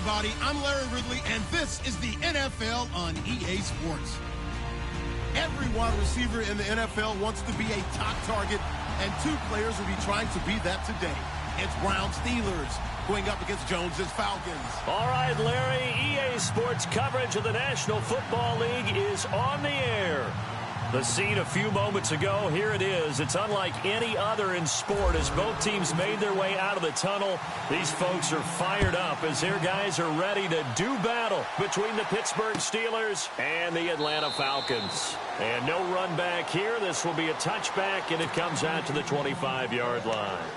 everybody. I'm Larry Ridley, and this is the NFL on EA Sports. Every wide receiver in the NFL wants to be a top target, and two players will be trying to be that today. It's Browns Steelers going up against Jones's Falcons. All right, Larry, EA Sports coverage of the National Football League is on the air. The scene a few moments ago, here it is. It's unlike any other in sport as both teams made their way out of the tunnel. These folks are fired up as their guys are ready to do battle between the Pittsburgh Steelers and the Atlanta Falcons. And no run back here. This will be a touchback, and it comes out to the 25-yard line.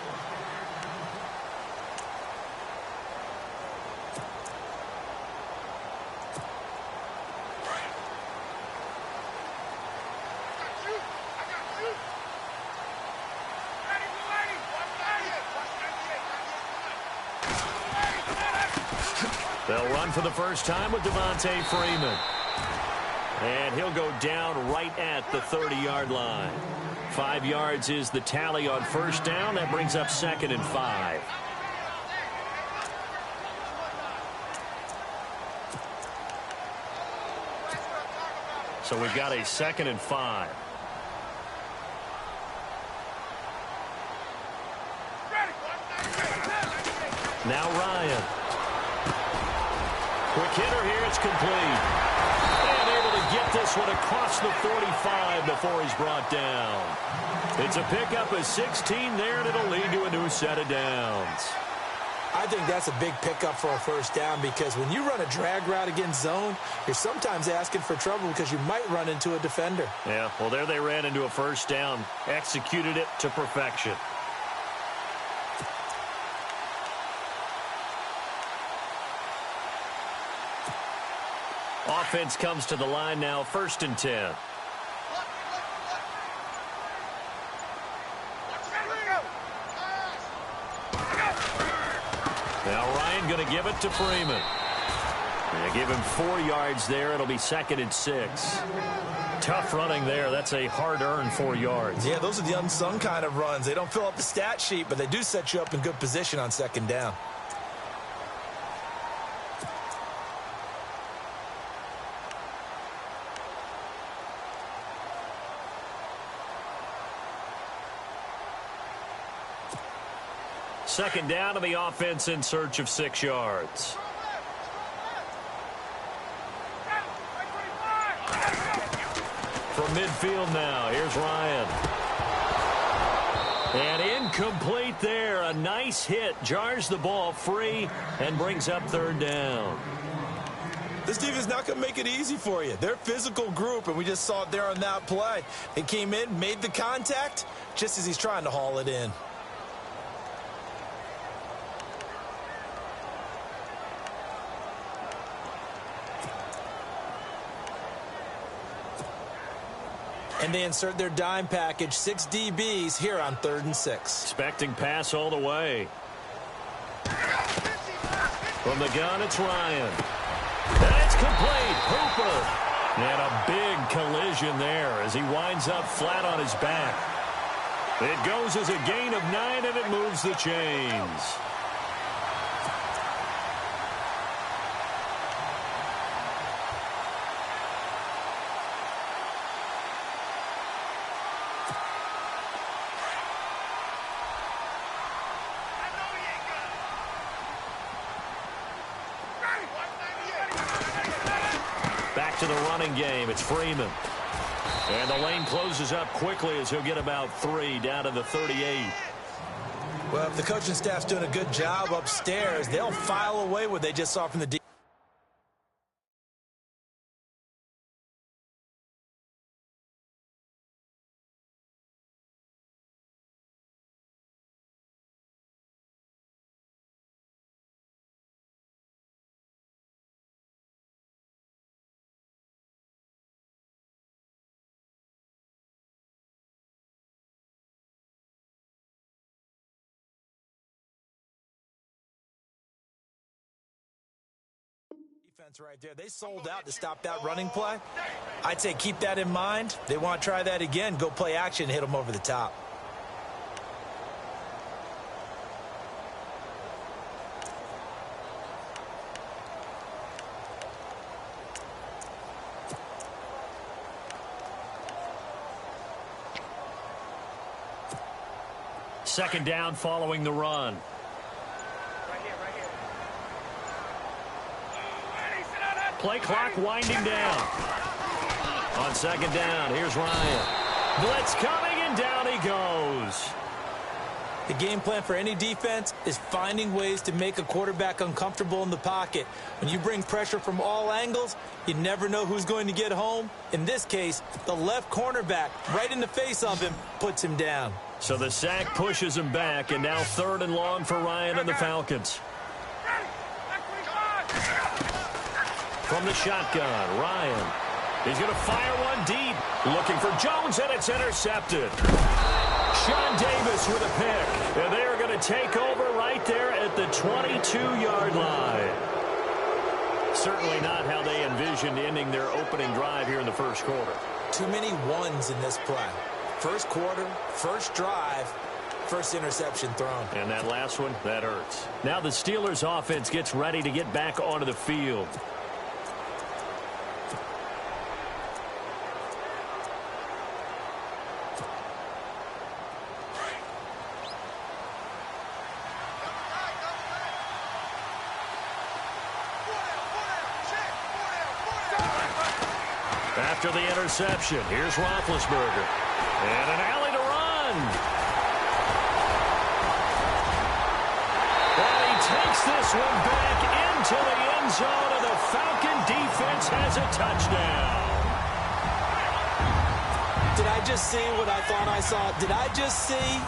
They'll run for the first time with Devontae Freeman. And he'll go down right at the 30-yard line. 5 yards is the tally on first down. That brings up 2nd and 5. So we've got a 2nd and 5. Now Ryan. Quick hitter here, it's complete. And able to get this one across the 45 before he's brought down. It's a pickup of 16 there, and it'll lead to a new set of downs. I think that's a big pickup for a first down because when you run a drag route against zone, you're sometimes asking for trouble because you might run into a defender. Yeah, well, there they ran into a first down, executed it to perfection. Offense comes to the line now, 1st and 10. Now Ryan going to give it to Freeman. They give him 4 yards there. It'll be 2nd and 6. Tough running there. That's a hard-earned 4 yards. Yeah, those are the unsung kind of runs. They don't fill up the stat sheet, but they do set you up in good position on 2nd down. Second down, and the offense in search of 6 yards. From midfield now, here's Ryan. And incomplete there. A nice hit. Jars the ball free and brings up 3rd down. This team is not going to make it easy for you. They're a physical group, and we just saw it there on that play. They came in, made the contact, just as he's trying to haul it in. And they insert their dime package, 6 DBs here on 3rd and 6. Expecting pass all the way. From the gun, it's Ryan. And it's complete. Hooper. And a big collision there as he winds up flat on his back. It goes as a gain of 9, and it moves the chains. Back to the running game. It's Freeman. And the lane closes up quickly as he'll get about 3 down to the 38. Well, if the coaching staff's doing a good job upstairs, they'll file away what they just saw from the defense. Right there. They sold out to stop that running play. I'd say keep that in mind. They want to try that again. Go play action and hit them over the top. Second down following the run. Play clock winding down. On second down, here's Ryan. Blitz coming, and down he goes. The game plan for any defense is finding ways to make a quarterback uncomfortable in the pocket. When you bring pressure from all angles, you never know who's going to get home. In this case, the left cornerback, right in the face of him, puts him down. So the sack pushes him back, and now 3rd and long for Ryan and the Falcons. From the shotgun, Ryan. He's going to fire one deep. Looking for Jones, and it's intercepted. Sean Davis with a pick. And they are going to take over right there at the 22-yard line. Certainly not how they envisioned ending their opening drive here in the first quarter. Too many ones in this play. First quarter, first drive, first interception thrown. And that last one, that hurts. Now the Steelers offense gets ready to get back onto the field. After the interception, here's Roethlisberger. And an alley to run. And he takes this one back into the end zone, and the Falcon defense has a touchdown. Did I just see what I thought I saw? Did I just see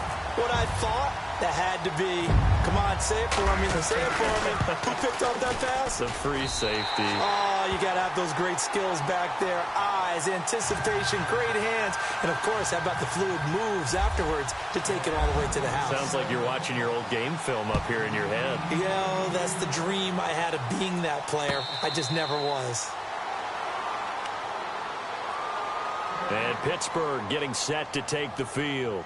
what I thought? That had to be. Come on, say it for me. Say it for me. Who picked up that pass? The free safety. Oh, you got to have those great skills back there. Eyes, anticipation, great hands. And, of course, how about the fluid moves afterwards to take it all the way to the house? Sounds like you're watching your old game film up here in your head. Yeah, that's the dream I had of being that player. I just never was. And Pittsburgh getting set to take the field.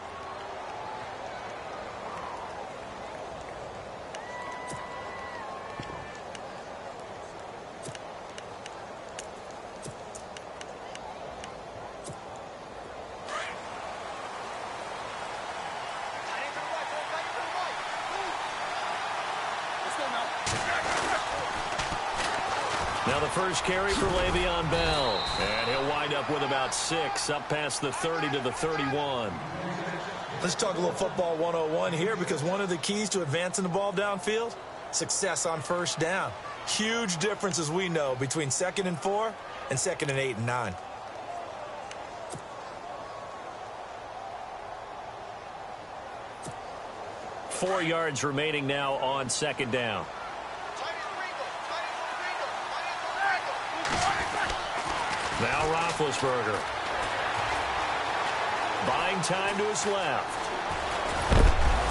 Now the first carry for Le'Veon Bell. And he'll wind up with about 6, up past the 30 to the 31. Let's talk a little football 101 here, because one of the keys to advancing the ball downfield, success on first down. Huge difference, as we know, between 2nd and 4 and 2nd and 8 and 9. Four yards remaining now on second down. Now Roethlisberger. Buying time to his left.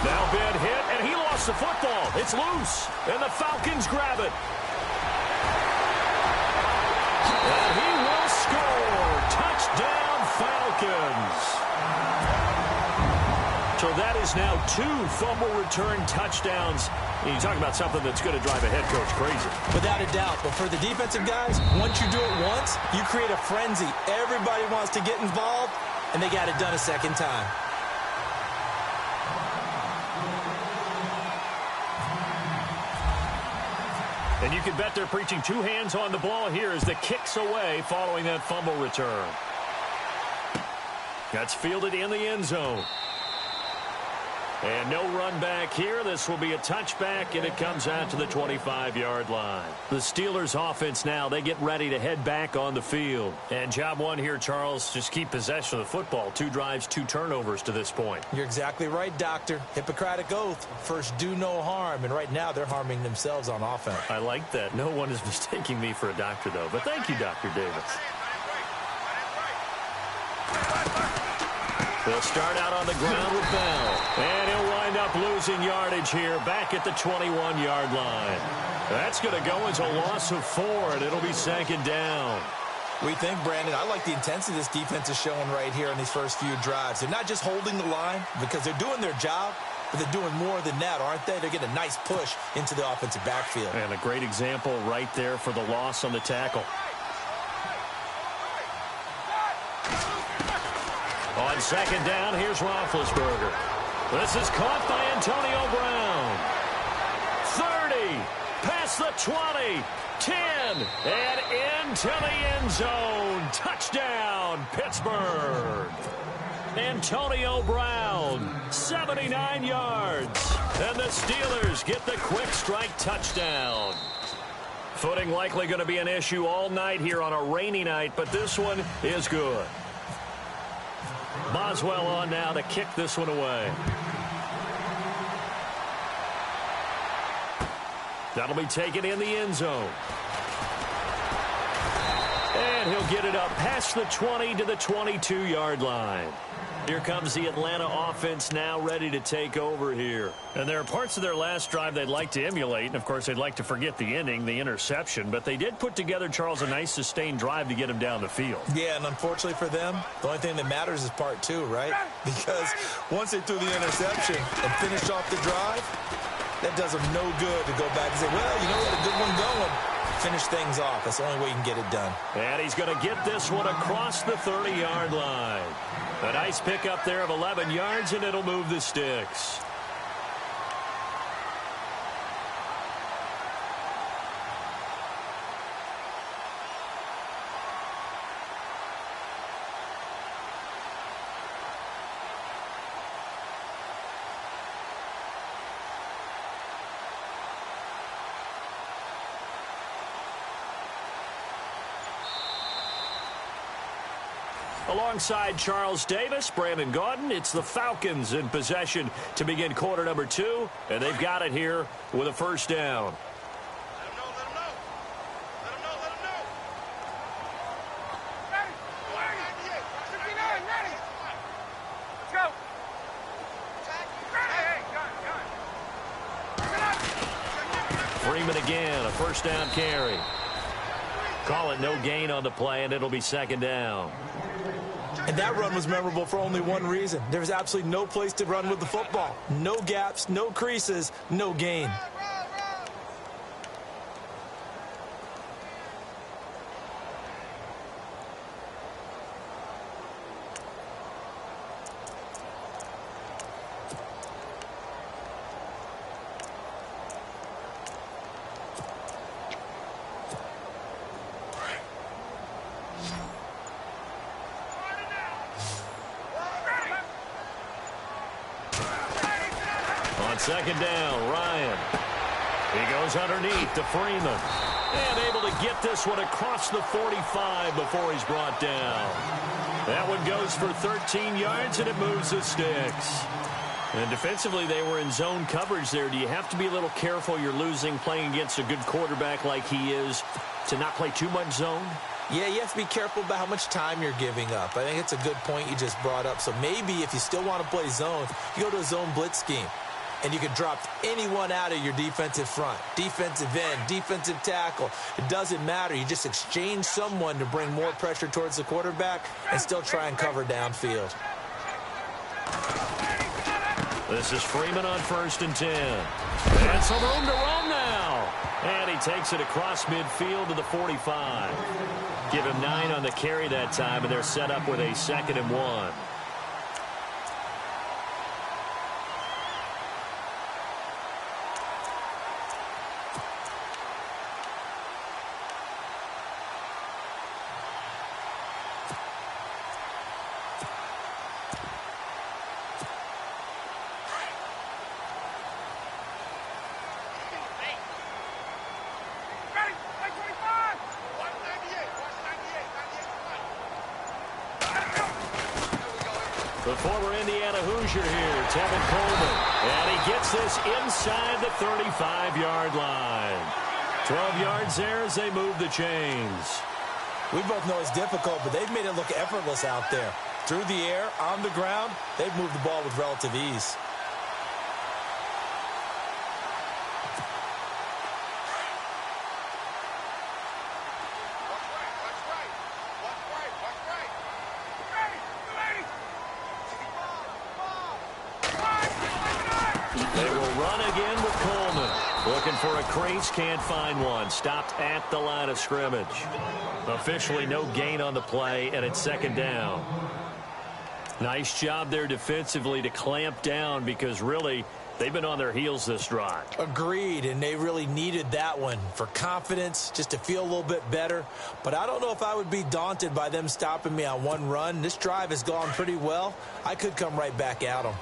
Now bad hit, and he lost the football. It's loose, and the Falcons grab it. And he will score. Touchdown, Falcons. So that is now 2 fumble return touchdowns. And you talk about something that's going to drive a head coach crazy. Without a doubt. But for the defensive guys, once you do it once, you create a frenzy. Everybody wants to get involved, and they got it done a second time. And you can bet they're preaching 2 hands on the ball here as the kick's away following that fumble return. That's fielded in the end zone. And no run back here. This will be a touchback, and it comes out to the 25-yard line. The Steelers offense now, they get ready to head back on the field. And job one here, Charles, just keep possession of the football. 2 drives, 2 turnovers to this point. You're exactly right, Doctor. Hippocratic oath. First, do no harm. And right now, they're harming themselves on offense. I like that. No one is mistaking me for a doctor, though. But thank you, Dr. Davis. They'll start out on the ground with Bell. And he'll wind up losing yardage here back at the 21-yard line. That's going to go as a loss of 4, and it'll be 2nd down. We think, Brandon, I like the intensity this defense is showing right here in these first few drives. They're not just holding the line because they're doing their job, but they're doing more than that, aren't they? They're getting a nice push into the offensive backfield. And a great example right there for the loss on the tackle. On second down, here's Roethlisberger. This is caught by Antonio Brown. 30, past the 20, 10, and into the end zone. Touchdown, Pittsburgh. Antonio Brown, 79 yards. And the Steelers get the quick strike touchdown. Footing likely going to be an issue all night here on a rainy night, but this one is good. Boswell on now to kick this one away. That'll be taken in the end zone. And he'll get it up past the 20 to the 22-yard line. Here comes the Atlanta offense now ready to take over here. And there are parts of their last drive they'd like to emulate. And, of course, they'd like to forget the ending, the interception. But they did put together, Charles, a nice sustained drive to get him down the field. Yeah, and unfortunately for them, the only thing that matters is part two, right? Because once they threw the interception and finished off the drive, that does them no good to go back and say, well, you know, we had a good one going. Finish things off. That's the only way you can get it done. And he's going to get this one across the 30-yard line. A nice pickup there of 11 yards, and it'll move the sticks. Alongside Charles Davis, Brandon Gaudin, it's the Falcons in possession to begin quarter number 2, and they've got it here with a first down. Let him know. Ready. 59, ready. Let's go. Hey, gun. Freeman again, a first down carry. Call it no gain on the play, and it'll be second down. And that run was memorable for only one reason. There was absolutely no place to run with the football. No gaps, no creases, no gain. Second down, Ryan. He goes underneath to Freeman. And able to get this one across the 45 before he's brought down. That one goes for 13 yards, and it moves the sticks. And defensively, they were in zone coverage there. Do you have to be a little careful? You're losing playing against a good quarterback like he is to not play too much zone? Yeah, you have to be careful about how much time you're giving up. I think it's a good point you just brought up. So maybe if you still want to play zone, you go to a zone blitz scheme. And you can drop anyone out of your defensive front, defensive end, defensive tackle. It doesn't matter. You just exchange someone to bring more pressure towards the quarterback and still try and cover downfield. This is Freeman on 1st and 10. And some room to roam now. And he takes it across midfield to the 45. Give him 9 on the carry that time, and they're set up with a 2nd and 1. The former Indiana Hoosier here, Tevin Coleman. And he gets this inside the 35-yard line. 12 yards there as they move the chains. We both know it's difficult, but they've made it look effortless out there. Through the air, on the ground, they've moved the ball with relative ease. Looking for a crease, can't find one. Stopped at the line of scrimmage. Officially no gain on the play, and it's 2nd down. Nice job there defensively to clamp down because really they've been on their heels this drive. Agreed, and they really needed that one for confidence, just to feel a little bit better. But I don't know if I would be daunted by them stopping me on one run. This drive has gone pretty well. I could come right back at them.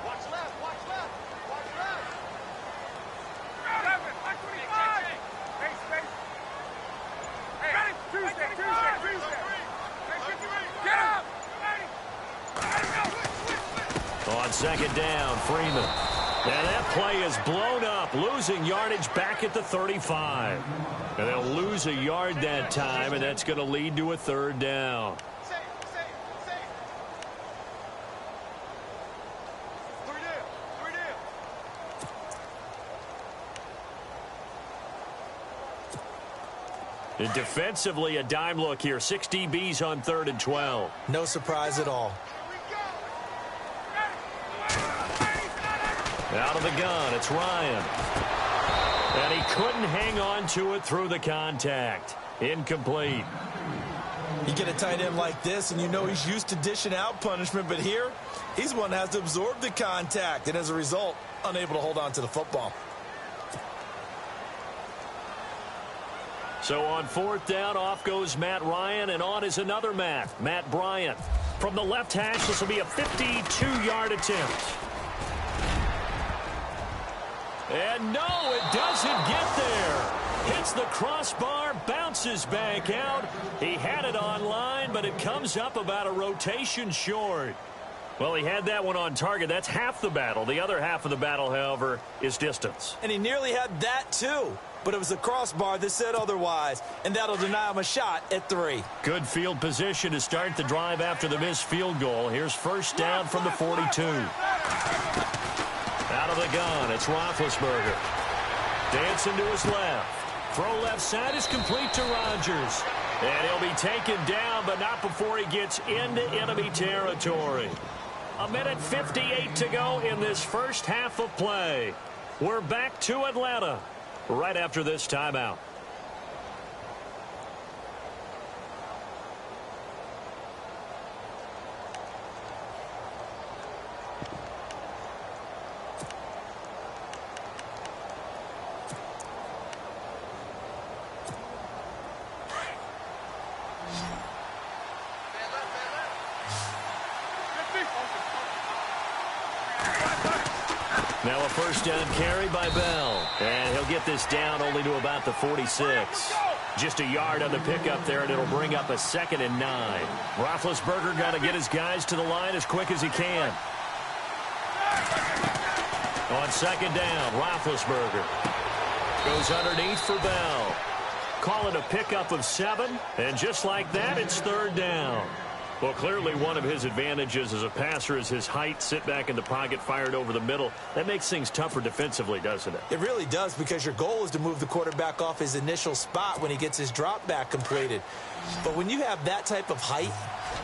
Watch left, watch left, watch left. 125. Space. Hey, ready? Tuesday. Get up. On second down, Freeman. And that play is blown up, losing yardage back at the 35. And they'll lose a yard that time, and that's going to lead to a third down. Safe. Three down. And defensively, a dime look here. 6 DBs on 3rd and 12. No surprise at all. Out of the gun, it's Ryan. And he couldn't hang on to it through the contact. Incomplete. You get a tight end like this, and you know he's used to dishing out punishment, but here, he's one that has to absorb the contact, and as a result, unable to hold on to the football. So on 4th down, off goes Matt Ryan, and on is another Matt Bryant. From the left hash, this will be a 52-yard attempt. And no, it doesn't get there. Hits the crossbar, bounces back out. He had it on line, but it comes up about a rotation short. Well, he had that one on target. That's half the battle. The other half of the battle, however, is distance. And he nearly had that, too. But it was the crossbar that said otherwise, and that'll deny him a shot at 3. Good field position to start the drive after the missed field goal. Here's first down from the 42. Out of the gun, it's Roethlisberger. Dancing to his left. Throw left side is complete to Rodgers. And he'll be taken down, but not before he gets into enemy territory. 1:58 to go in this first half of play. We're back to Atlanta right after this timeout. Now a first down carry by Bell. And he'll get this down only to about the 46. Just a yard on the pickup there, and it'll bring up a 2nd and 9. Roethlisberger got to get his guys to the line as quick as he can. On 2nd down, Roethlisberger goes underneath for Bell. Call it a pickup of 7, and just like that, it's 3rd down. Well, clearly one of his advantages as a passer is his height. Sit back in the pocket, fired over the middle. That makes things tougher defensively, doesn't it? It really does, because your goal is to move the quarterback off his initial spot when he gets his drop back completed. But when you have that type of height,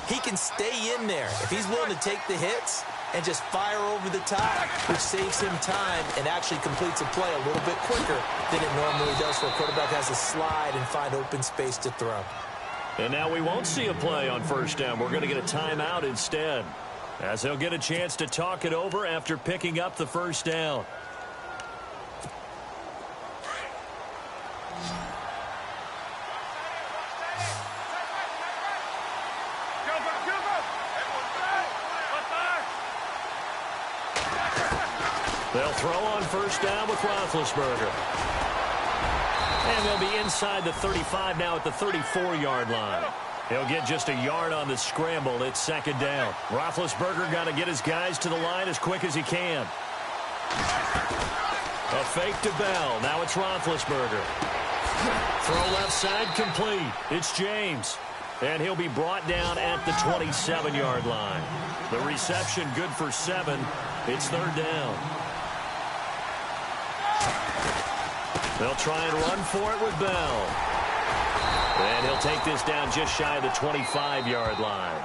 he can stay in there if he's willing to take the hits and just fire over the top, which saves him time and actually completes a play a little bit quicker than it normally does, so a quarterback has to slide and find open space to throw. And now we won't see a play on first down. We're going to get a timeout instead, as they'll get a chance to talk it over after picking up the first down. They'll throw on first down with Roethlisberger. And they'll be inside the 35 now at the 34-yard line. He'll get just a yard on the scramble. It's 2nd down. Roethlisberger got to get his guys to the line as quick as he can. A fake to Bell. Now it's Roethlisberger. Throw left side complete. It's James. And he'll be brought down at the 27-yard line. The reception good for 7. It's 3rd down. They'll try and run for it with Bell. And he'll take this down just shy of the 25-yard line.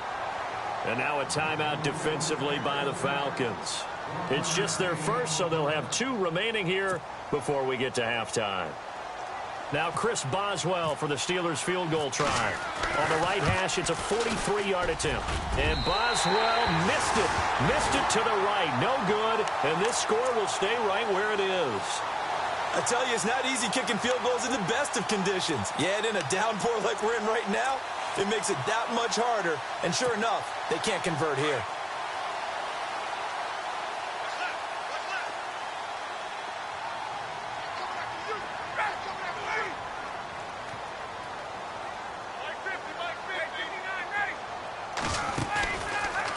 And now a timeout defensively by the Falcons. It's just their first, so they'll have 2 remaining here before we get to halftime. Now Chris Boswell for the Steelers field goal try. On the right hash, it's a 43-yard attempt. And Boswell missed it. Missed it to the right. No good. And this score will stay right where it is. I tell you, it's not easy kicking field goals in the best of conditions. Yet in a downpour like we're in right now, it makes it that much harder. And sure enough, they can't convert here.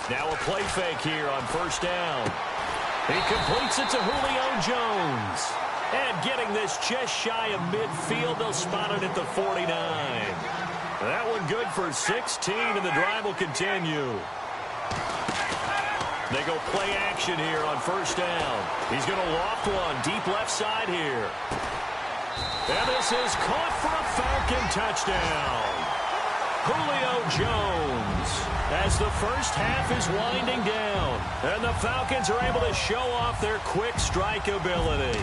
Now a play fake here on first down. He completes it to Julio Jones. And getting this just shy of midfield, they'll spot it at the 49. That one good for 16, and the drive will continue. They go play action here on first down. He's going to loft one deep left side here. And this is caught for a Falcon touchdown. Julio Jones, as the first half is winding down, and the Falcons are able to show off their quick strike ability.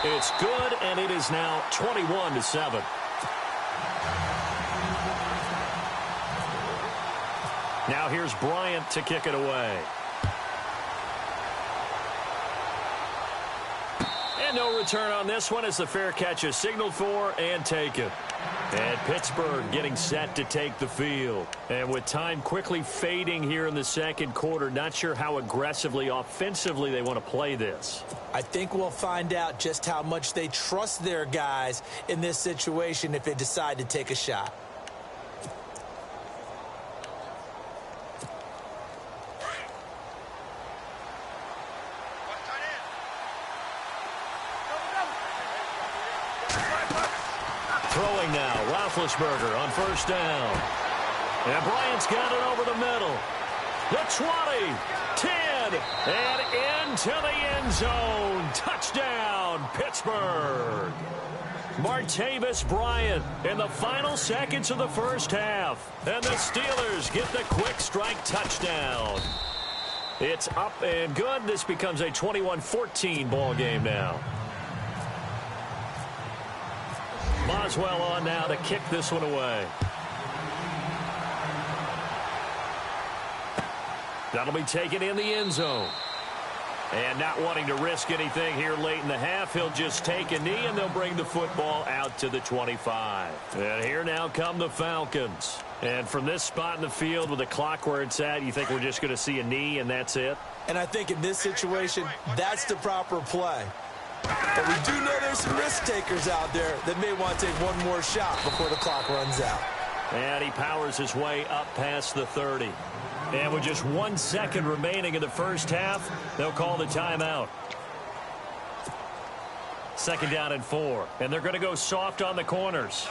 It's good, and it is now 21-7. Now here's Bryant to kick it away. And no return on this one as the fair catch is signaled for and taken. And Pittsburgh getting set to take the field. And with time quickly fading here in the second quarter, not sure how aggressively, offensively they want to play this. I think we'll find out just how much they trust their guys in this situation if they decide to take a shot. Throwing now, Roethlisberger on first down. And Bryant's got it over the middle. The 20, 10, and into the end zone. Touchdown, Pittsburgh. Martavis Bryant in the final seconds of the first half. And the Steelers get the quick strike touchdown. It's up and good. This becomes a 21-14 ball game now. Boswell on now to kick this one away. That'll be taken in the end zone. And not wanting to risk anything here late in the half, he'll just take a knee, and they'll bring the football out to the 25. And here now come the Falcons. And from this spot in the field with the clock where it's at, you think we're just going to see a knee and that's it? And I think in this situation, that's the proper play. But we do know there's some risk takers out there that may want to take one more shot before the clock runs out. And he powers his way up past the 30. And with just 1 second remaining in the first half, they'll call the timeout. Second down and 4. And they're going to go soft on the corners.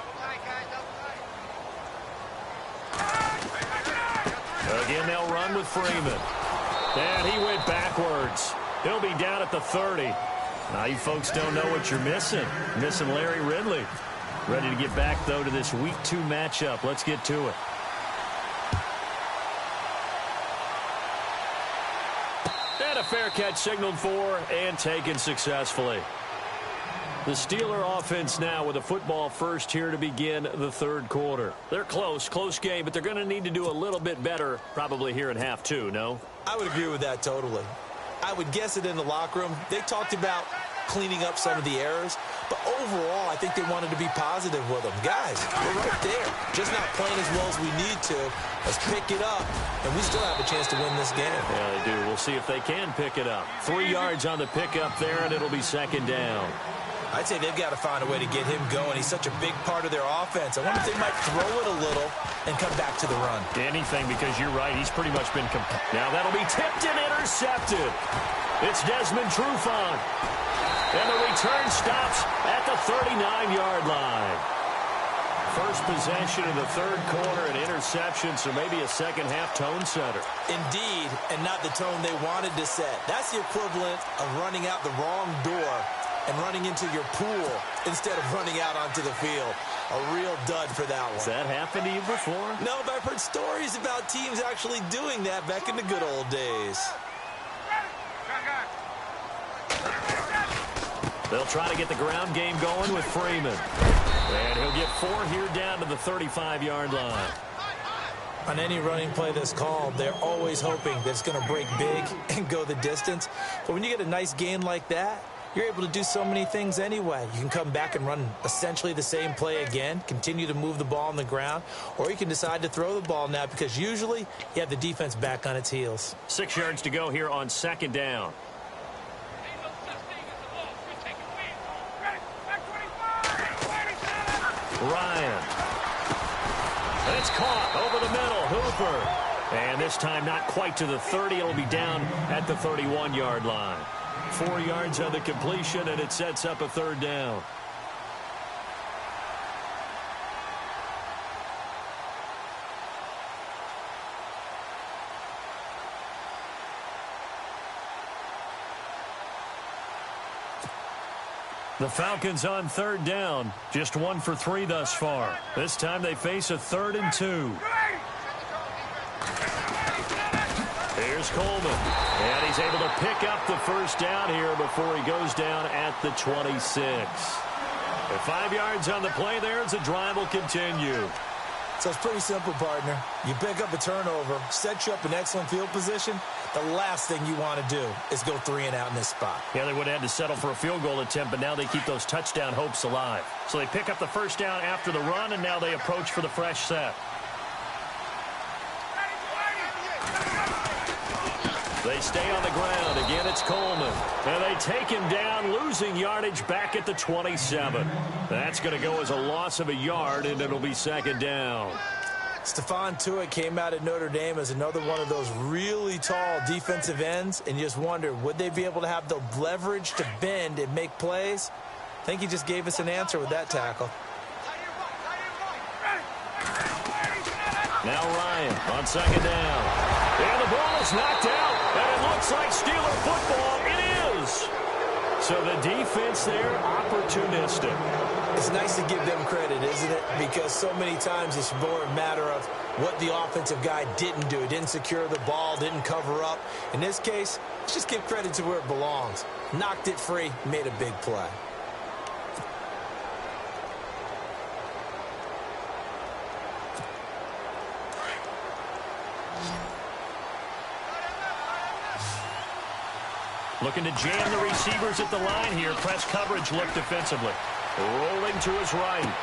Again, they'll run with Freeman. And he went backwards. He'll be down at the 30. Now, you folks don't know what you're missing. Missing Larry Ridley. Ready to get back, though, to this Week 2 matchup. Let's get to it. And a fair catch signaled for and taken successfully. The Steeler offense now with a football first here to begin the third quarter. They're close game, but they're going to need to do a little bit better probably here in half 2, no? I would agree with that totally. I would guess it in the locker room. They talked about cleaning up some of the errors, but overall, I think they wanted to be positive with them. Guys, we're right there. Just not playing as well as we need to. Let's pick it up, and we still have a chance to win this game. Yeah, they do. We'll see if they can pick it up. 3 yards on the pickup there, and it'll be second down. I'd say they've got to find a way to get him going. He's such a big part of their offense. I wonder if they might throw it a little and come back to the run. Anything, because you're right. He's pretty much been now that'll be tipped and intercepted. It's Desmond Trufant. And the return stops at the 39-yard line. First possession of the third quarter, an interception, so maybe a second-half tone setter. Indeed, and not the tone they wanted to set. That's the equivalent of running out the wrong door and running into your pool instead of running out onto the field. A real dud for that one. Has that happened to you before? No, but I've heard stories about teams actually doing that back in the good old days. They'll try to get the ground game going with Freeman. And he'll get 4 here down to the 35-yard line. On any running play that's called, they're always hoping that it's going to break big and go the distance. But when you get a nice gain like that, you're able to do so many things anyway. You can come back and run essentially the same play again, continue to move the ball on the ground, or you can decide to throw the ball now because usually you have the defense back on its heels. 6 yards to go here on 2nd down. Ryan. It's caught over the middle. Hooper. And this time not quite to the 30. It'll be down at the 31-yard line. 4 yards on the completion, and it sets up a 3rd down. The Falcons on 3rd down. Just 1 for 3 thus far. This time they face a 3rd and 2. Here's Coleman. And he's able to pick up the 1st down here before he goes down at the 26. With 5 yards on the play there, the drive will continue. So it's pretty simple, partner. You pick up a turnover, set you up in excellent field position. The last thing you want to do is go 3 and out in this spot. Yeah, they would have had to settle for a field goal attempt, but now they keep those touchdown hopes alive. So they pick up the 1st down after the run, and now they approach for the fresh set. They stay on the ground. Again, it's Coleman. And they take him down, losing yardage back at the 27. That's going to go as a loss of a yard, and it'll be 2nd down. Stephon Tuitt came out at Notre Dame as another one of those really tall defensive ends, and you just wonder, would they be able to have the leverage to bend and make plays? I think he just gave us an answer with that tackle. Now Ryan on 2nd down. And the ball is knocked out, and it looks like Steeler football. It is. So the defense there, opportunistic. It's nice to give them credit, isn't it? Because so many times it's more a matter of what the offensive guy didn't do. He didn't secure the ball, didn't cover up. In this case, let's just give credit to where it belongs. Knocked it free, made a big play. Looking to jam the receivers at the line here. Press coverage look defensively. Rolling to his right.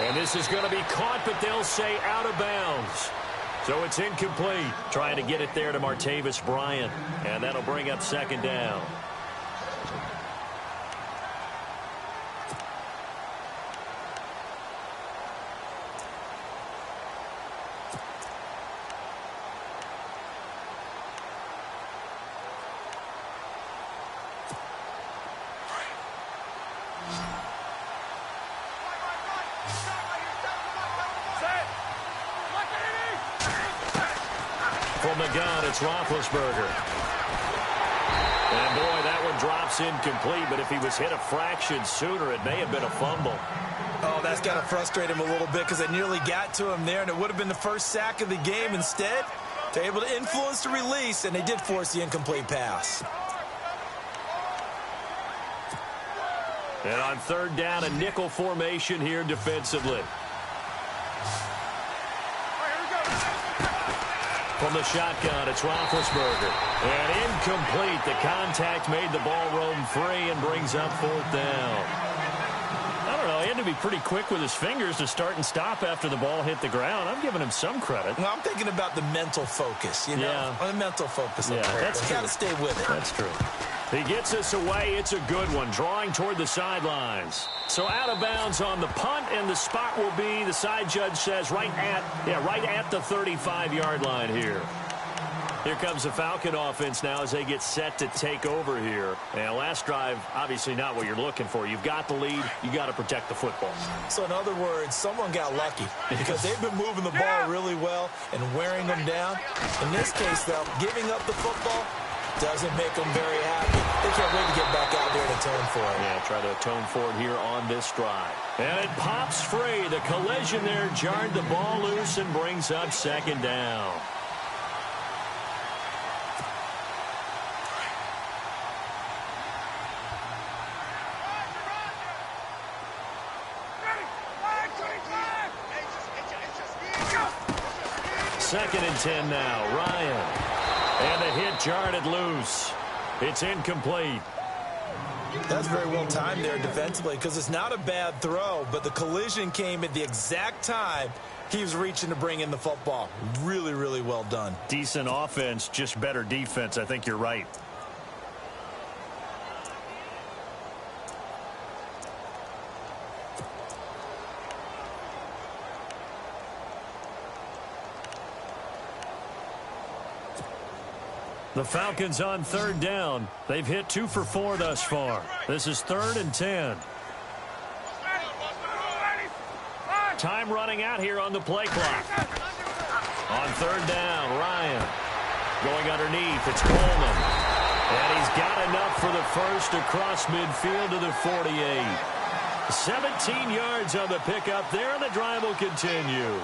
And this is going to be caught, but they'll say out of bounds. So it's incomplete. Trying to get it there to Martavis Bryant. And that'll bring up 2nd down. From the gun, it's Roethlisberger. And boy, that one drops incomplete, but if he was hit a fraction sooner, it may have been a fumble. Oh, that's got to frustrate him a little bit because they nearly got to him there, and it would have been the first sack of the game. Instead, they're able to influence the release, and they did force the incomplete pass. And on 3rd down, a nickel formation here defensively. From the shotgun, it's Roethlisberger. And incomplete. The contact made the ball roam free and brings up 4th down. I don't know. He had to be pretty quick with his fingers to start and stop after the ball hit the ground. I'm giving him some credit. Well, I'm thinking about the mental focus, you know? Yeah. The mental focus. Yeah, that's true. Got to stay with it. That's true. He gets us away. It's a good one. Drawing toward the sidelines. So out of bounds on the punt, and the spot will be, the side judge says, right at the 35-yard line here. Here comes the Falcon offense now as they get set to take over here. And last drive, obviously not what you're looking for. You've got the lead. You got to protect the football. So in other words, someone got lucky because they've been moving the ball really well and wearing them down. In this case, though, giving up the football doesn't make them very happy. They can't wait to get back out there and atone for it. Yeah, try to atone for it here on this drive. And it pops free. The collision there jarred the ball loose and brings up 2nd down. 2nd and 10 now. Ryan. And the hit jarred it loose. It's incomplete. That's very well timed there defensively because it's not a bad throw, but the collision came at the exact time he was reaching to bring in the football. Really, really well done. Decent offense, just better defense. I think you're right. The Falcons on 3rd down. They've hit 2 for 4 thus far. This is 3rd and 10. Time running out here on the play clock. On 3rd down, Ryan. Going underneath, it's Coleman. And he's got enough for the first across midfield to the 48. 17 yards on the pickup there, and the drive will continue.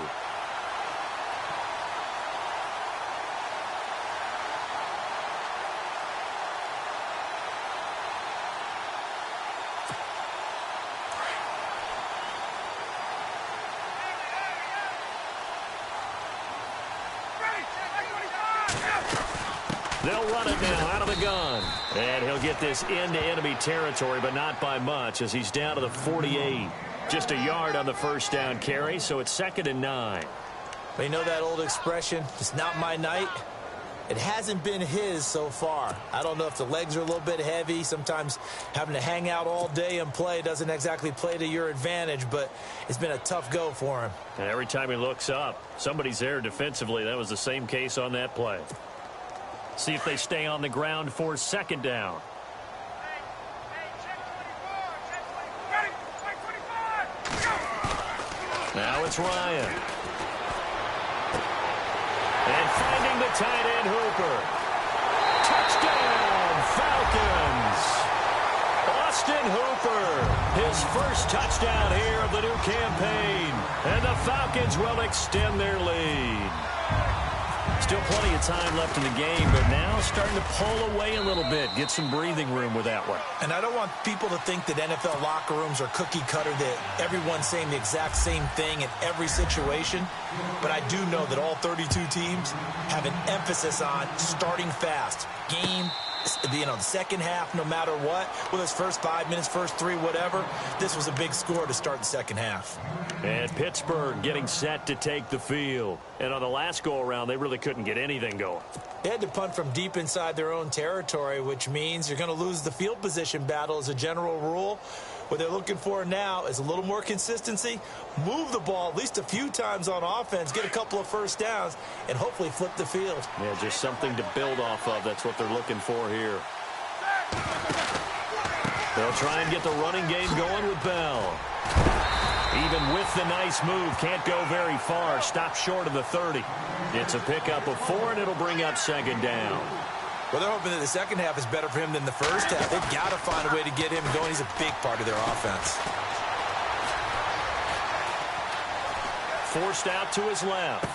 They'll run it now out of the gun. And he'll get this into enemy territory, but not by much as he's down to the 48. Just a yard on the first down carry, so it's 2nd and 9. But you know that old expression, it's not my night? It hasn't been his so far. I don't know if the legs are a little bit heavy. Sometimes having to hang out all day and play doesn't exactly play to your advantage, but it's been a tough go for him. And every time he looks up, somebody's there defensively. That was the same case on that play. See if they stay on the ground for 2nd down. Now it's Ryan. And finding the tight end Hooper. Touchdown, Falcons. Austin Hooper, his first touchdown here of the new campaign. And the Falcons will extend their lead. Still plenty of time left in the game, but now starting to pull away a little bit. Get some breathing room with that one. And I don't want people to think that NFL locker rooms are cookie cutter, that everyone's saying the exact same thing in every situation. But I do know that all 32 teams have an emphasis on starting fast. Game, the second half, no matter what, whether it's first 5 minutes, first 3, whatever, this was a big score to start the second half. And Pittsburgh getting set to take the field. And on the last go-around, they really couldn't get anything going. They had to punt from deep inside their own territory, which means you're going to lose the field position battle as a general rule. What they're looking for now is a little more consistency, move the ball at least a few times on offense, get a couple of first downs, and hopefully flip the field. Yeah, just something to build off of. That's what they're looking for here. They'll try and get the running game going with Bell. Even with the nice move, can't go very far. Stop short of the 30. It's a pickup of 4, and it'll bring up 2nd down. Well, they're hoping that the second half is better for him than the first half. They've got to find a way to get him going. He's a big part of their offense. Forced out to his left.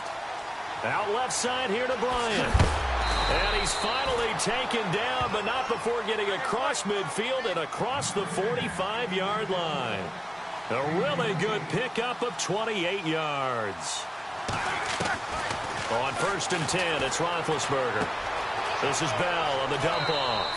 Out left side here to Bryant. And he's finally taken down, but not before getting across midfield and across the 45-yard line. A really good pickup of 28 yards. On 1st and 10, it's Roethlisberger. This is Bell on the dump-off.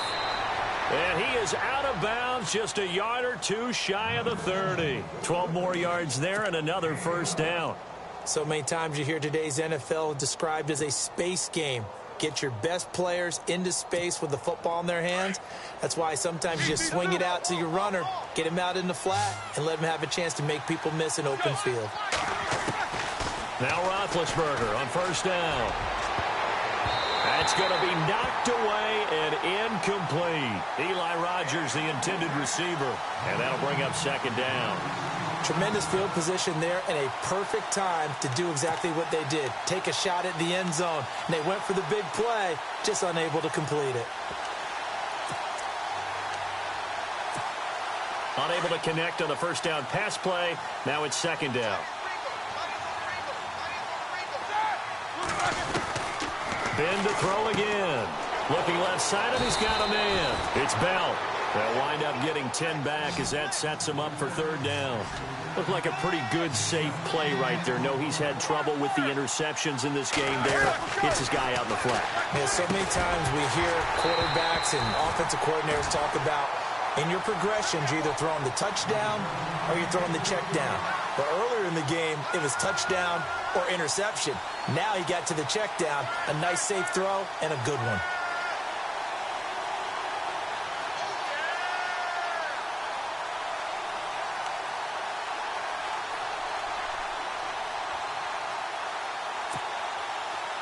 And he is out of bounds, just a yard or two shy of the 30. 12 more yards there and another first down. So many times you hear today's NFL described as a space game. Get your best players into space with the football in their hands. That's why sometimes you just swing it out to your runner, get him out in the flat, and let him have a chance to make people miss an open field. Now Roethlisberger on 1st down. That's going to be knocked away and incomplete. Eli Rogers, the intended receiver, and that'll bring up 2nd down. Tremendous field position there and a perfect time to do exactly what they did. Take a shot at the end zone. And they went for the big play, just unable to complete it. Unable to connect on the first down pass play. Now it's 2nd down. Ben to throw again. Looking left side, and he's got a man. It's Bell. They'll wind up getting 10 back as that sets them up for third down. Looked like a pretty good, safe play right there. No, he's had trouble with the interceptions in this game there. Hits his guy out in the flat. Yeah, so many times we hear quarterbacks and offensive coordinators talk about in your progressions, you're either throwing the touchdown or you're throwing the check down. But earlier in the game, it was touchdown or interception. Now he got to the check down, a nice safe throw, and a good one.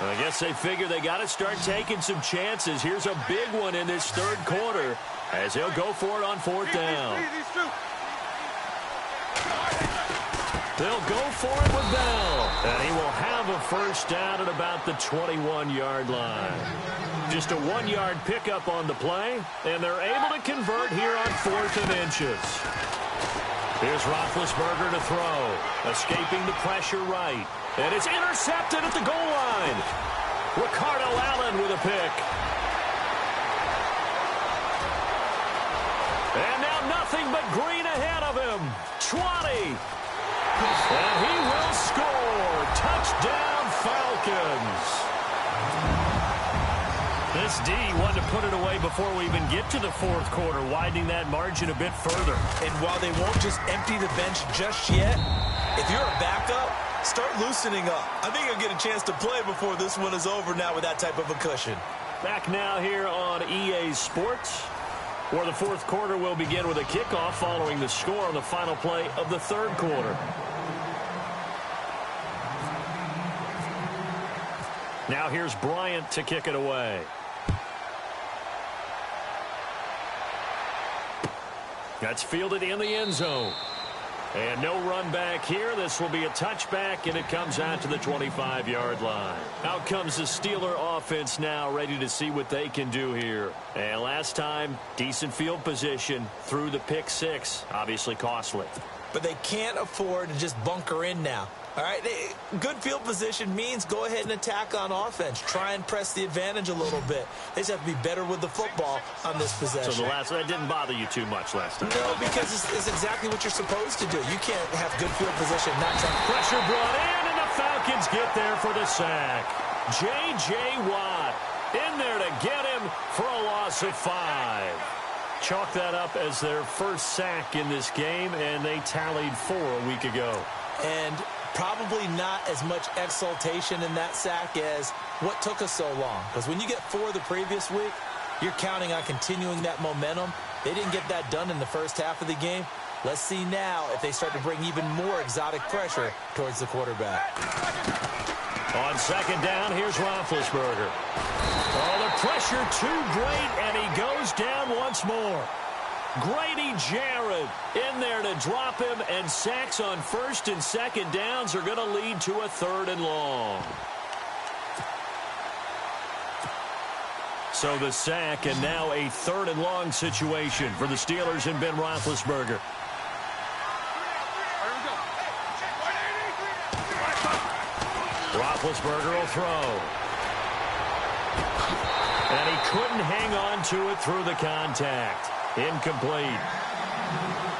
I guess they figure they got to start taking some chances. Here's a big one in this third quarter as they'll go for it on fourth down. They'll go for it with Bell, and he will have a first down at about the 21-yard line. Just a 1-yard pickup on the play, and they're able to convert here on 4th and inches. Here's Roethlisberger to throw, escaping the pressure right. And it's intercepted at the goal line. Ricardo Allen with a pick. And now nothing but green ahead of him. 20. And he will score. Touchdown, Falcons. This D wanted to put it away before we even get to the fourth quarter, widening that margin a bit further. And while they won't just empty the bench just yet, if you're a backup, start loosening up. I think you'll get a chance to play before this one is over now with that type of a cushion. Back now here on EA Sports, where the fourth quarter will begin with a kickoff following the score on the final play of the third quarter. Now here's Bryant to kick it away. That's fielded in the end zone. And no run back here. This will be a touchback, and it comes out to the 25-yard line. Out comes the Steeler offense now, ready to see what they can do here. And last time, decent field position through the pick six. Obviously costly. But they can't afford to just bunker in now. All right, good field position means go ahead and attack on offense. Try and press the advantage a little bit. They just have to be better with the football on this possession. So that didn't bother you too much last time? No, because it's exactly what you're supposed to do. You can't have good field position, not try. Pressure brought in, and the Falcons get there for the sack. J.J. Watt in there to get him for a loss of 5. Chalk that up as their first sack in this game, and they tallied 4 a week ago. And probably not as much exultation in that sack as what took us so long. Because when you get 4 the previous week, you're counting on continuing that momentum. They didn't get that done in the first half of the game. Let's see now if they start to bring even more exotic pressure towards the quarterback. On second down, here's Roethlisberger. Oh, the pressure too great, and he goes down once more. Grady Jarrett in there to drop him, and sacks on first and second downs are going to lead to a 3rd and long. So the sack, and now a 3rd and long situation for the Steelers and Ben Roethlisberger. Roethlisberger will throw. And he couldn't hang on to it through the contact. Incomplete.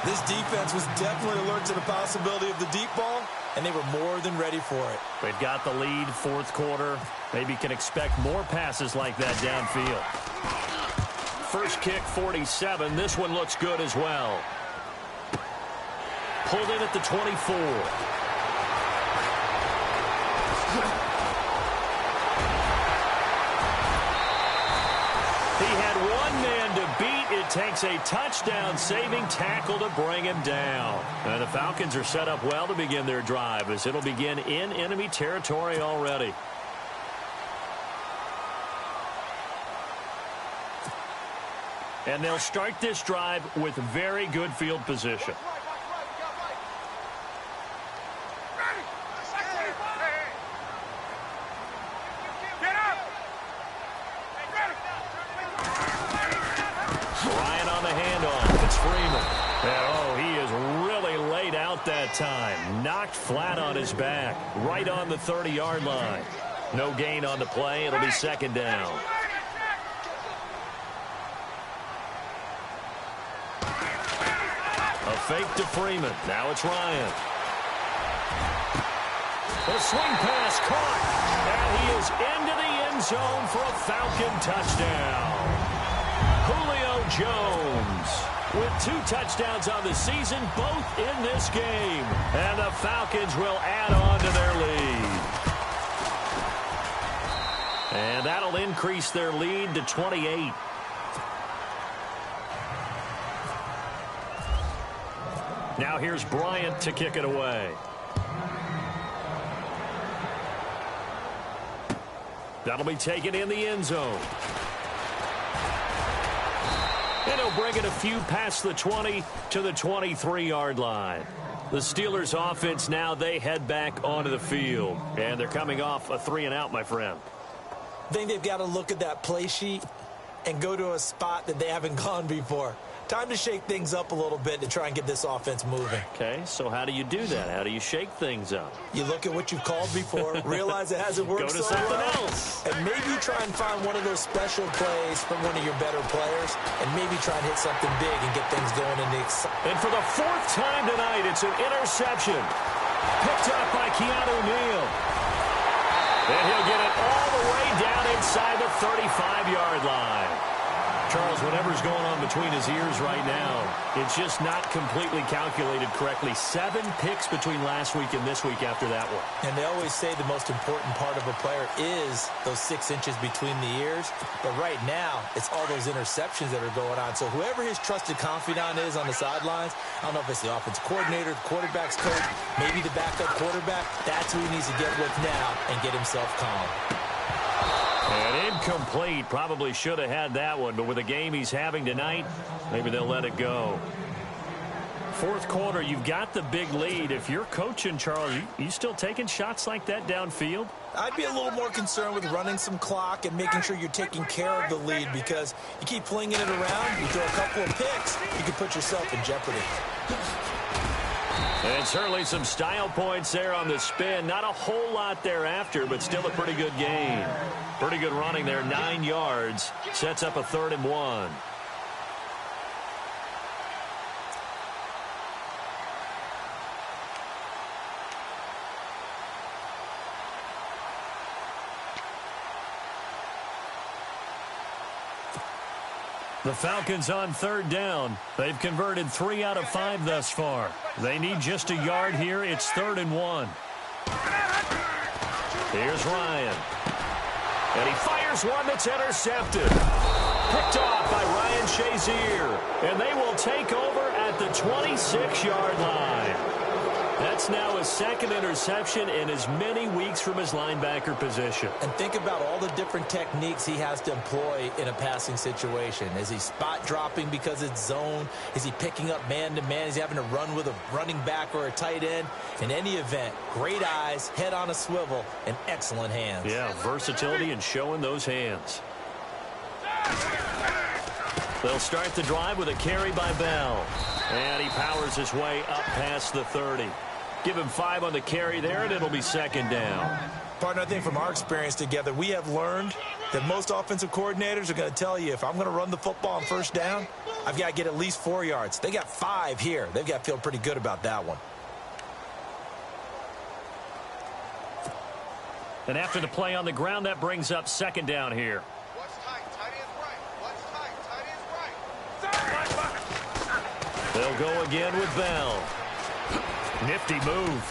This defense was definitely alert to the possibility of the deep ball, and they were more than ready for it. They've got the lead, fourth quarter. Maybe can expect more passes like that downfield. First kick, 47. This one looks good as well. Pulled in at the 24. He had one man to beat. It takes a touchdown-saving tackle to bring him down. And the Falcons are set up well to begin their drive as it'll begin in enemy territory already. And they'll start this drive with very good field position. That time knocked flat on his back right on the 30-yard line. No gain on the play. It'll be second down. fake to Freeman. Now it's Ryan. The swing pass caught. And he is into the end zone for a Falcon touchdown. Julio Jones with 2 touchdowns on the season, both in this game. And the Falcons will add on to their lead. And that'll increase their lead to 28. Now here's Bryant to kick it away. That'll be taken in the end zone. And he'll bring it a few past the 20 to the 23-yard line. The Steelers offense now, they head back onto the field. And they're coming off a 3-and-out, my friend. I think they've got to look at that play sheet and go to a spot that they haven't gone before. Time to shake things up a little bit to try and get this offense moving. Okay, so how do you do that? How do you shake things up? You look at what you've called before, realize it hasn't worked Go to so something well, else. and maybe try and find one of those special plays from one of your better players, and maybe try and hit something big and get things going in the And for the 4th time tonight, it's an interception. Picked up by Keanu Neal. And he'll get it all the way down inside the 35-yard line. Charles, whatever's going on between his ears right now, it's just not completely calculated correctly. 7 picks between last week and this week after that one. And they always say the most important part of a player is those 6 inches between the ears. But right now, it's all those interceptions that are going on. So whoever his trusted confidant is on the sidelines, I don't know if it's the offensive coordinator, the quarterback's coach, maybe the backup quarterback, that's who he needs to get with now and get himself calm. And incomplete. Probably should have had that one, but with the game he's having tonight, maybe they'll let it go. 4th quarter, you've got the big lead. If you're coaching, Charles, you still taking shots like that downfield? I'd be a little more concerned with running some clock and making sure you're taking care of the lead, because you keep flinging it around, you throw a couple of picks, you can put yourself in jeopardy. And certainly some style points there on the spin. Not a whole lot thereafter, but still a pretty good gain. Pretty good running there, 9 yards. Sets up a 3rd and 1. The Falcons on 3rd down. They've converted 3 out of 5 thus far. They need just a yard here. It's 3rd and 1. Here's Ryan. And he fires one that's intercepted. Picked off by Ryan Shazier. And they will take over at the 26-yard line. That's now his 2nd interception in as many weeks from his linebacker position. And think about all the different techniques he has to employ in a passing situation. Is he spot dropping because it's zone? Is he picking up man-to-man? Is he having to run with a running back or a tight end? In any event, great eyes, head on a swivel, and excellent hands. Yeah, versatility and showing those hands. They'll start the drive with a carry by Bell. And he powers his way up past the 30. Give him 5 on the carry there, and it'll be 2nd down. Partner, I think from our experience together, we have learned that most offensive coordinators are going to tell you, if I'm going to run the football on 1st down, I've got to get at least 4 yards. They got 5 here. They've got to feel pretty good about that one. And after the play on the ground, that brings up 2nd down here. What's tight? Tight end's right. What's tight? Tight end's right. They'll go again with Bell. Nifty move.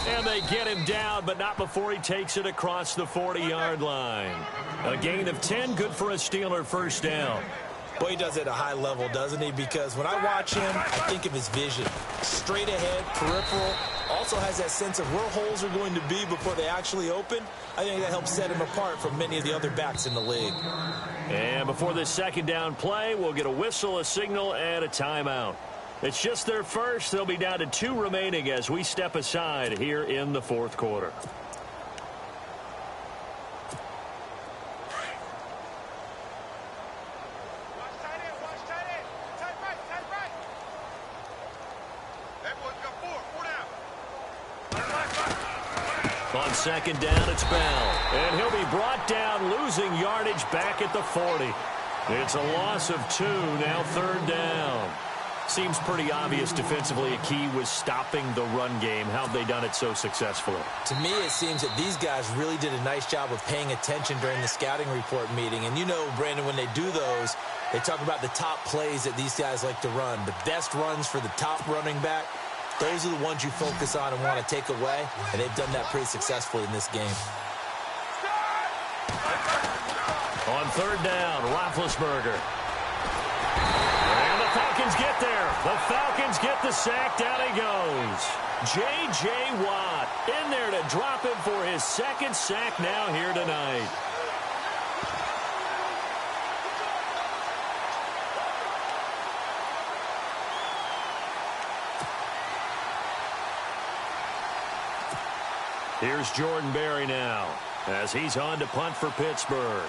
And they get him down, but not before he takes it across the 40-yard line. A gain of 10, good for a Steeler 1st down. Boy, he does it at a high level, doesn't he? Because when I watch him, I think of his vision. Straight ahead, peripheral. Also has that sense of where holes are going to be before they actually open. I think that helps set him apart from many of the other backs in the league. And before this 2nd down play, we'll get a whistle, a signal, and a timeout. It's just their first. They'll be down to 2 remaining as we step aside here in the 4th quarter. Watch tight end. Watch tight end. Tight right. Tight right. That boy's got 4 down. On 2nd down, it's Bell. And he'll be brought down, losing yardage back at the 40. It's a loss of 2, now 3rd down. Seems pretty obvious defensively a key was stopping the run game. How have they done it so successfully? To me, it seems that these guys really did a nice job of paying attention during the scouting report meeting. And you know, Brandon, when they do those, they talk about the top plays that these guys like to run. The best runs for the top running back, those are the ones you focus on and want to take away. And they've done that pretty successfully in this game. On third down, Roethlisberger. And the Falcons get there. The Falcons get the sack. Down he goes. J.J. Watt in there to drop him for his second sack now here tonight. Here's Jordan Berry now as he's on to punt for Pittsburgh.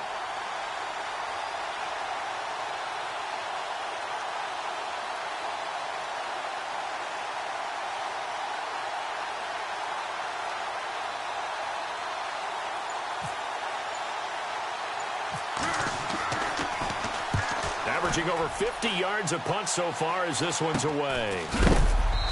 Averaging over 50 yards a punt so far as this one's away.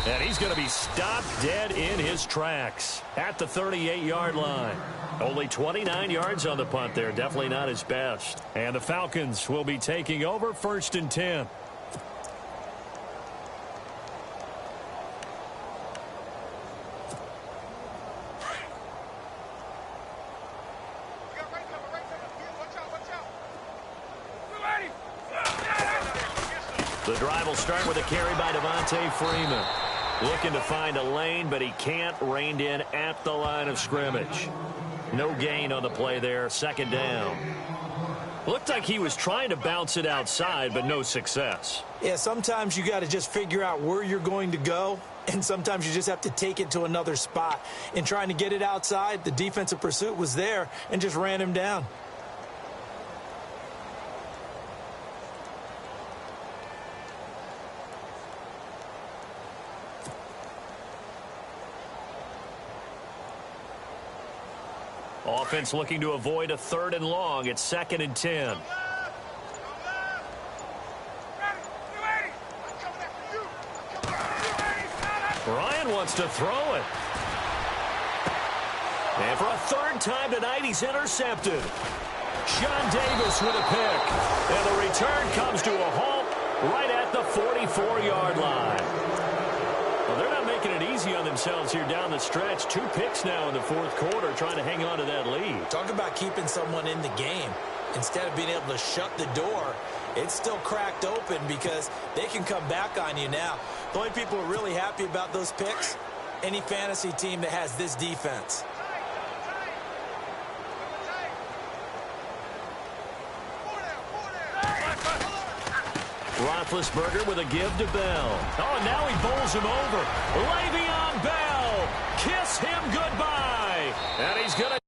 And he's going to be stopped dead in his tracks at the 38-yard line. Only 29 yards on the punt there. Definitely not his best. And the Falcons will be taking over 1st and 10. The drive will start with a carry by Devontae Freeman. Looking to find a lane, but he can't. Reined in at the line of scrimmage. No gain on the play there. 2nd down. Looked like he was trying to bounce it outside, but no success. Yeah, sometimes you got to just figure out where you're going to go, and sometimes you just have to take it to another spot. In trying to get it outside, the defensive pursuit was there and just ran him down. Offense looking to avoid a 3rd and long. It's 2nd and 10. Ryan wants to throw it. And for a 3rd time tonight, he's intercepted. Sean Davis with a pick. And the return comes to a halt right at the 44-yard line. Well, they're not making it easy on themselves here down the stretch. 2 picks now in the 4th quarter trying to hang on to that lead. Talk about keeping someone in the game. Instead of being able to shut the door, it's still cracked open because they can come back on you now. The only people who are really happy about those picks, any fantasy team that has this defense. Roethlisberger with a give to Bell. Oh, now he bowls him over. Le'Veon Bell. Kiss him goodbye. And he's going to